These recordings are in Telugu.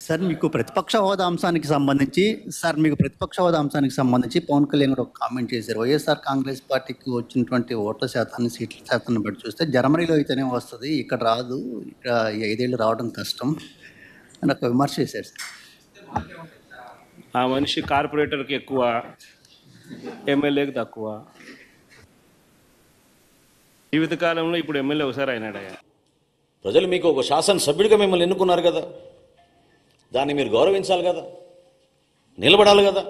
సార్ మీకు ప్రతిపక్ష హోదా అంశానికి సంబంధించి పవన్ కళ్యాణ్ గారు ఒక కామెంట్ చేశారు. వైఎస్ఆర్ కాంగ్రెస్ పార్టీకి వచ్చినటువంటి ఓట్ల శాతాన్ని, సీట్ల శాతాన్ని బట్టి చూస్తే జర్మనీలో అయితేనే వస్తుంది, ఇక్కడ రాదు, ఇక్కడ 5 ఏళ్ళు రావడం కష్టం అని ఒక విమర్శ చేశారు సార్. ఆ మనిషి కార్పొరేటర్కి ఎక్కువ, ఎమ్మెల్యేకి తక్కువ. జీవితకాలంలో ఇప్పుడు ఎమ్మెల్యే ఒకసారి అయినాడయ్యా. ప్రజలు మీకు ఒక శాసనసభ్యుడిగా మిమ్మల్ని ఎన్నుకున్నారు కదా, దాన్ని మీరు గౌరవించాలి కదా, నిలబడాలి కదా.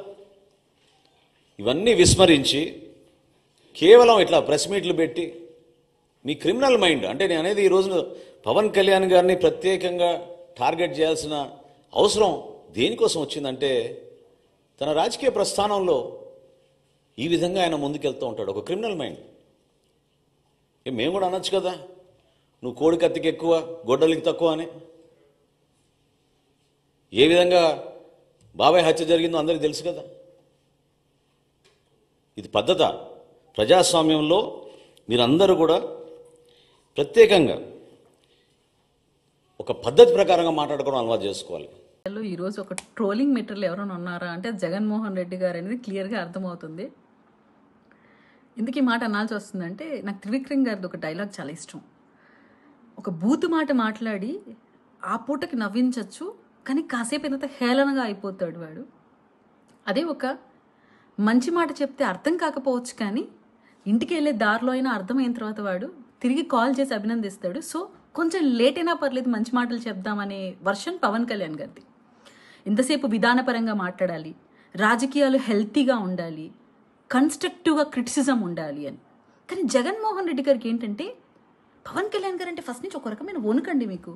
ఇవన్నీ విస్మరించి కేవలం ఇట్లా ప్రెస్ మీట్లు పెట్టి మీ క్రిమినల్ మైండ్, అంటే నేను అనేది ఈ రోజున పవన్ కళ్యాణ్ గారిని ప్రత్యేకంగా టార్గెట్ చేయాల్సిన అవసరం దేనికోసం వచ్చిందంటే, తన రాజకీయ ప్రస్థానంలో ఈ విధంగా ఆయన ముందుకెళ్తూ ఉంటాడు, ఒక క్రిమినల్ మైండ్. మేము కూడా అనొచ్చు కదా, నువ్వు కోడి కత్తికి ఎక్కువ, గొడ్డలికి తక్కువ అని. ఏ విధంగా బాబాయ్ హత్య జరిగిందో అందరికీ తెలుసు కదా. ఇది పద్ధత. ప్రజాస్వామ్యంలో మీరందరూ కూడా ప్రత్యేకంగా ఒక పద్ధతి ప్రకారంగా మాట్లాడుకోవడం అలవాటు చేసుకోవాలి. ఈరోజు ఒక ట్రోలింగ్ మెటీరియల్ ఎవరైనా ఉన్నారా అంటే జగన్మోహన్ రెడ్డి గారు అనేది క్లియర్గా అర్థమవుతుంది. ఎందుకు ఈ మాట అనాల్సి వస్తుందంటే, నాకు త్రివిక్రమ్ గారిది ఒక డైలాగ్ చాలా ఇష్టం. ఒక బూతు మాట మాట్లాడి ఆ పూటకి నవ్వించవచ్చు, కానీ కాసేపు అయినంత హేళనగా అయిపోతాడు వాడు. అదే ఒక మంచి మాట చెప్తే అర్థం కాకపోవచ్చు, కానీ ఇంటికి వెళ్ళే దారిలో అయినా అర్థమైన తర్వాత వాడు తిరిగి కాల్ చేసి అభినందిస్తాడు. సో కొంచెం లేట్ అయినా పర్లేదు, మంచి మాటలు చెప్దామనే వర్షన్ పవన్ కళ్యాణ్ గారిది. ఇంతసేపు విధానపరంగా మాట్లాడాలి, రాజకీయాలు హెల్తీగా ఉండాలి, కన్స్ట్రక్టివ్గా క్రిటిసిజం ఉండాలి అని. కానీ జగన్మోహన్ రెడ్డి గారికి ఏంటంటే, పవన్ కళ్యాణ్ గారు అంటే ఫస్ట్ నుంచి ఒక రకమైన వణుకండి. మీకు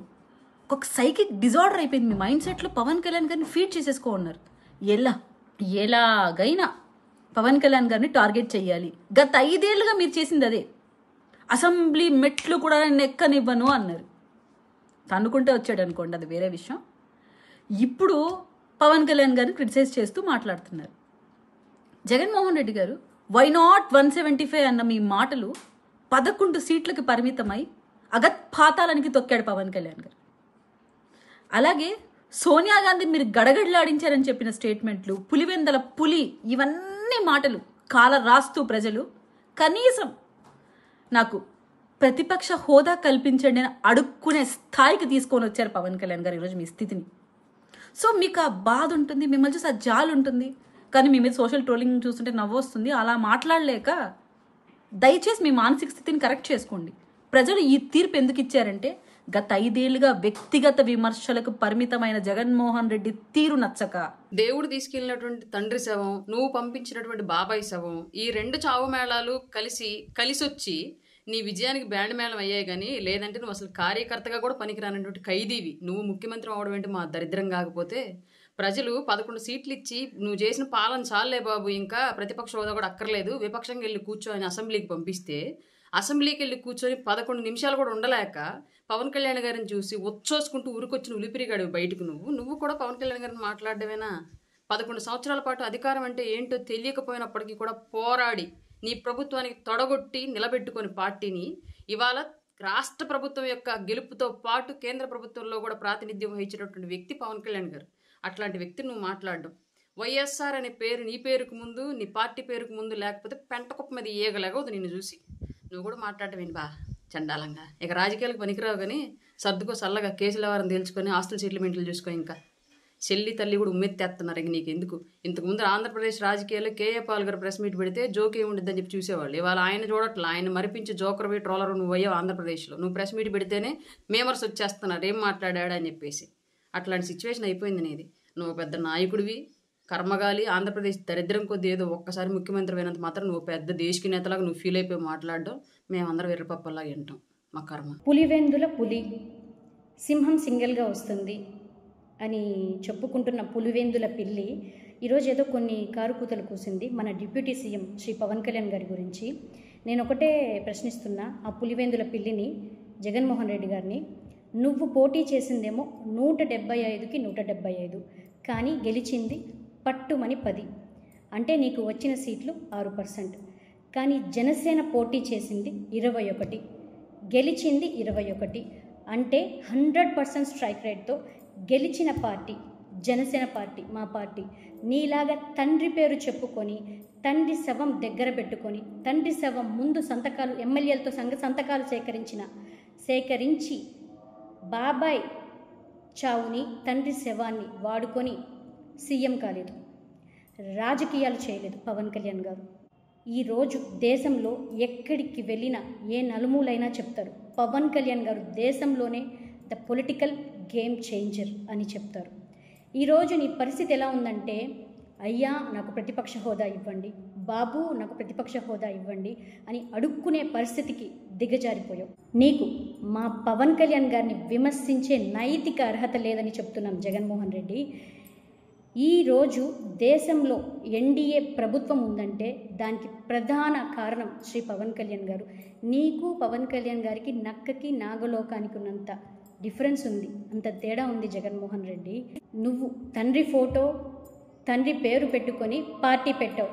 ఒక సైకిక్ డిజార్డర్ అయిపోయింది మీ మైండ్ సెట్లో. పవన్ కళ్యాణ్ గారిని ఫీడ్ చేసేసుకో ఉన్నారు. ఎలాగైనా పవన్ కళ్యాణ్ గారిని టార్గెట్ చేయాలి. గత 5 ఏళ్ళుగా మీరు చేసింది అదే. అసెంబ్లీ మెట్లు కూడా నెక్కనివ్వను అన్నారు. తన్నుకుంటే వచ్చాడు అనుకోండి, అది వేరే విషయం. ఇప్పుడు పవన్ కళ్యాణ్ గారిని క్రిటిసైజ్ చేస్తూ మాట్లాడుతున్నారు. జగన్మోహన్ రెడ్డి గారు వై నాట్ 175 అన్న మీ మాటలు 11 సీట్లకు పరిమితమై అగత్పాతాలనికి తొక్కాడు పవన్ కళ్యాణ్ గారు. అలాగే సోనియా గాంధీ మీరు గడగడలాడించారని చెప్పిన స్టేట్మెంట్లు, పులివెందల పులి, ఇవన్నీ మాటలు కాల రాస్తూ ప్రజలు కనీసం నాకు ప్రతిపక్ష హోదా కల్పించండి అని అడుక్కునే స్థాయికి తీసుకొని వచ్చారు పవన్ కళ్యాణ్ గారు ఈరోజు మీ స్థితిని. సో మీకు ఆ బాధ ఉంటుంది, మిమ్మల్ని చూసి ఆ జాలి ఉంటుంది, కానీ మీ మీద సోషల్ ట్రోలింగ్ చూస్తుంటే నవ్వు వస్తుంది. అలా మాట్లాడలేక దయచేసి మీ మానసిక స్థితిని కరెక్ట్ చేసుకోండి. ప్రజలు ఈ తీర్పు ఎందుకు ఇచ్చారంటే, గత 5 ఏళ్లుగా వ్యక్తిగత విమర్శలకు పరిమితమైన జగన్మోహన్ రెడ్డి తీరు నచ్చక. దేవుడు తీసుకెళ్ళినటువంటి తండ్రి శవం, నువ్వు పంపించినటువంటి బాబాయ్ శవం, ఈ 2 చావు మేళాలు కలిసొచ్చి నీ విజయానికి బ్యాండ్ మేళం అయ్యాయి. కానీ లేదంటే నువ్వు అసలు కార్యకర్తగా కూడా పనికిరానటువంటి ఖైదీవి. నువ్వు ముఖ్యమంత్రి అవడం ఏంటి మా దరిద్రం. కాకపోతే ప్రజలు 11 సీట్లు ఇచ్చి నువ్వు చేసిన పాలన చాలే బాబు, ఇంకా ప్రతిపక్ష హోదా కూడా అక్కర్లేదు, విపక్షంగా వెళ్ళి కూర్చొని అసెంబ్లీకి పంపిస్తే, అసెంబ్లీకి వెళ్ళి కూర్చొని 11 నిమిషాలు కూడా ఉండలేక పవన్ కళ్యాణ్ గారిని చూసి వచ్చోసుకుంటూ ఊరికొచ్చిన ఉలిపిరిగాడు బయటకు. నువ్వు కూడా పవన్ కళ్యాణ్ గారిని మాట్లాడమేనా? 11 సంవత్సరాల పాటు అధికారం అంటే ఏంటో తెలియకపోయినప్పటికీ కూడా పోరాడి నీ ప్రభుత్వానికి తొడగొట్టి నిలబెట్టుకొని పార్టీని ఇవాళ రాష్ట్ర ప్రభుత్వం యొక్క గెలుపుతో పాటు కేంద్ర ప్రభుత్వంలో కూడా ప్రాతినిధ్యం వహించినటువంటి వ్యక్తి పవన్ కళ్యాణ్ గారు. అట్లాంటి వ్యక్తిని నువ్వు మాట్లాడడం, వైఎస్ఆర్ అనే పేరు నీ పేరుకు ముందు, నీ పార్టీ పేరుకు ముందు లేకపోతే పెంటకుప్ప మీద ఏగలేగవుతుంది నిన్ను చూసి. నువ్వు కూడా మాట్లాడటం ఏంటి బా చండాలంగా. ఇక రాజకీయాలకు పనికిరావు, కానీ సర్దుకో సల్లగా కేసుల వారం తేల్చుకొని ఆస్తుల సెటిల్మెంట్లు చూసుకో. ఇంకా చెల్లి తల్లి కూడా ఉమ్మెత్తేస్తున్నారు. ఇంక నీకు ఎందుకు? ఇంతకుముందు ఆంధ్రప్రదేశ్ రాజకీయాల్లో కేఏ పాల్ గారు ప్రెస్ మీట్ పెడితే జోక్ ఏముండిద్దని చెప్పి చూసేవాళ్ళు. ఇవాళ ఆయన చూడట్లా, ఆయన మరిపించి జోకర్వి ట్రోలర్ నువ్వు అయ్యావు ఆంధ్రప్రదేశ్లో. నువ్వు ప్రెస్ మీట్ పెడితేనే మేమర్స్ వచ్చేస్తున్నారు ఏం మాట్లాడాడు అని చెప్పేసి. అట్లాంటి సిచ్యువేషన్ అయిపోయింది నీది. నువ్వు పెద్ద నాయకుడివి, కర్మగాలి. ఆంధ్రప్రదేశ్ దరిద్రం కొద్ది ఏదో ఒక్కసారి ముఖ్యమంత్రి అయినంత మాత్రం నువ్వు పెద్ద దేశకి నేతలాగా నువ్వు ఫీల్ అయిపోయి మాట్లాడడం మేమందరం ఎర్రపప్పలాగా వింటాం. మా కర్మ. పులివెందుల పులి, సింహం సింగిల్గా వస్తుంది అని చెప్పుకుంటున్న పులివెందుల పిల్లి ఈరోజు ఏదో కొన్ని కారుకూతలు కూసింది మన డిప్యూటీ సీఎం శ్రీ పవన్ కళ్యాణ్ గారి గురించి. నేను ఒకటే ప్రశ్నిస్తున్నా ఆ పులివెందుల పిల్లిని, జగన్మోహన్ రెడ్డి గారిని. నువ్వు పోటీ చేసిందేమో 175కి 175, కానీ గెలిచింది పట్టుమని 10. అంటే నీకు వచ్చిన సీట్లు 6%. కానీ జనసేన పోటీ చేసింది 21, గెలిచింది 21. అంటే 100% స్ట్రైక్ రేట్తో గెలిచిన పార్టీ జనసేన పార్టీ, మా పార్టీ. నీలాగా తండ్రి పేరు చెప్పుకొని, తండ్రి శవం దగ్గర పెట్టుకొని, తండ్రి శవం ముందు సంతకాలు ఎమ్మెల్యేలతో సంతకాలు సేకరించి బాబాయ్ చావుని, తండ్రి శవాన్ని వాడుకొని సీఎం కాలేదు, రాజకీయాలు చేయలేదు పవన్ కళ్యాణ్ గారు. ఈరోజు దేశంలో ఎక్కడికి వెళ్ళినా ఏ నలుమూలైనా చెప్తారు పవన్ కళ్యాణ్ గారు దేశంలోనే ద పొలిటికల్ గేమ్ చేంజర్ అని చెప్తారు. ఈరోజు నీ పరిస్థితి ఎలా ఉందంటే, అయ్యా నాకు ప్రతిపక్ష హోదా ఇవ్వండి, బాబు నాకు ప్రతిపక్ష హోదా ఇవ్వండి అని అడుక్కునే పరిస్థితికి దిగజారిపోయావు. నీకు మా పవన్ కళ్యాణ్ గారిని విమర్శించే నైతిక అర్హత లేదని చెప్తున్నాం జగన్మోహన్ రెడ్డి. ఈరోజు దేశంలో ఎన్డీఏ ప్రభుత్వం ఉందంటే దానికి ప్రధాన కారణం శ్రీ పవన్ కళ్యాణ్ గారు. నీకు పవన్ కళ్యాణ్ గారికి నక్కకి నాగలోకానికి ఉన్నంత డిఫరెన్స్ ఉంది, అంత తేడా ఉంది జగన్మోహన్ రెడ్డి. నువ్వు తండ్రి ఫోటో, తండ్రి పేరు పెట్టుకొని పార్టీ పెట్టావు,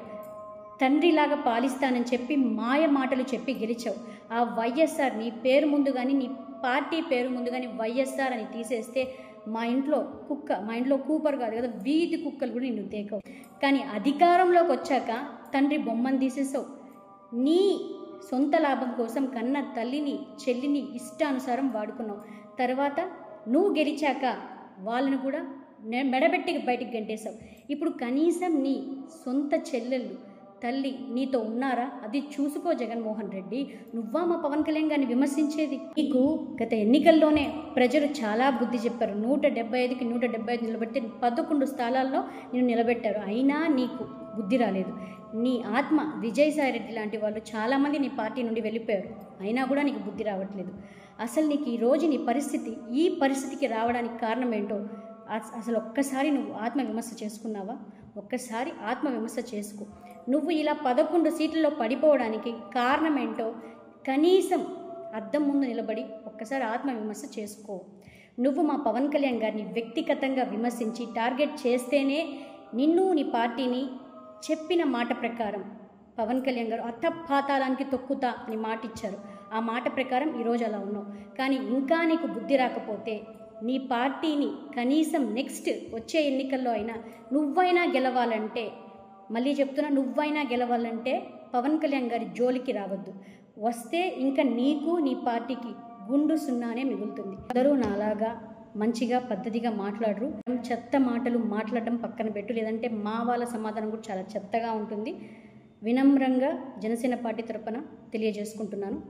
తండ్రిలాగా పాలిస్తానని చెప్పి మాయ మాటలు చెప్పి గెలిచావు. ఆ వైఎస్ఆర్ నీ పేరు ముందు కానీ నీ పార్టీ పేరు ముందు కానీ వైఎస్ఆర్ అని తీసేస్తే మా ఇంట్లో కూపర్ కాదు కదా, వీధి కుక్కలు కూడా నిన్ను తేకవు. కానీ అధికారంలోకి వచ్చాక తండ్రి బొమ్మను తీసేసావు. నీ సొంత లాభం కోసం కన్న తల్లిని చెల్లిని ఇష్టానుసారం వాడుకున్నావు. తర్వాత నువ్వు గెలిచాక వాళ్ళను కూడా మెడబెట్టి బయటికి గంటేశావు. ఇప్పుడు కనీసం నీ సొంత చెల్లెళ్ళు తల్లి నీతో ఉన్నారా? అది చూసుకో జగన్మోహన్ రెడ్డి. నువ్వా మా పవన్ కళ్యాణ్ గారిని విమర్శించేది? నీకు గత ఎన్నికల్లోనే ప్రజలు చాలా బుద్ధి చెప్పారు. 175కి 175 నిలబెట్టి 11 స్థానాల్లో నేను నిలబెట్టారు. అయినా నీకు బుద్ధి రాలేదు. నీ ఆత్మ విజయసాయి రెడ్డి లాంటి వాళ్ళు చాలామంది నీ పార్టీ నుండి వెళ్ళిపోయారు, అయినా కూడా నీకు బుద్ధి రావట్లేదు. అసలు నీకు ఈరోజు ఈ పరిస్థితికి రావడానికి కారణం ఏంటో అసలు ఒక్కసారి నువ్వు ఆత్మవిమర్శ చేసుకున్నావా? ఒక్కసారి ఆత్మవిమర్శ చేసుకో. నువ్వు ఇలా 11 సీట్లలో పడిపోవడానికి కారణం ఏంటో కనీసం అద్దం ముందు నిలబడి ఒక్కసారి ఆత్మవిమర్శ చేసుకో. నువ్వు మా పవన్ కళ్యాణ్ గారిని వ్యక్తిగతంగా విమర్శించి టార్గెట్ చేస్తేనే నిన్ను నీ పార్టీని చెప్పిన మాట ప్రకారం పవన్ కళ్యాణ్ గారు అత్తపాతాళానికి తొక్కుతా అని మాట ఇచ్చారు. ఆ మాట ప్రకారం ఈరోజు అలా ఉన్నావు. కానీ ఇంకా నీకు బుద్ధి రాకపోతే నీ పార్టీని కనీసం నెక్స్ట్ వచ్చే ఎన్నికల్లో అయినా నువ్వైనా గెలవాలంటే, మళ్ళీ చెప్తున్నా, నువ్వైనా గెలవాలంటే పవన్ కళ్యాణ్ గారి జోలికి రావద్దు. వస్తే ఇంకా నీకు నీ పార్టీకి గుండు సున్నానే మిగులుతుంది. అందరూ నాలాగా మంచిగా పద్ధతిగా మాట్లాడరు. చెత్త మాటలు మాట్లాడడం పక్కన పెట్టు, లేదంటే మా వాళ్ళ సమాధానం కూడా చాలా చెత్తగా ఉంటుంది. వినమ్రంగా జనసేన పార్టీ తరపున తెలియజేసుకుంటున్నాను.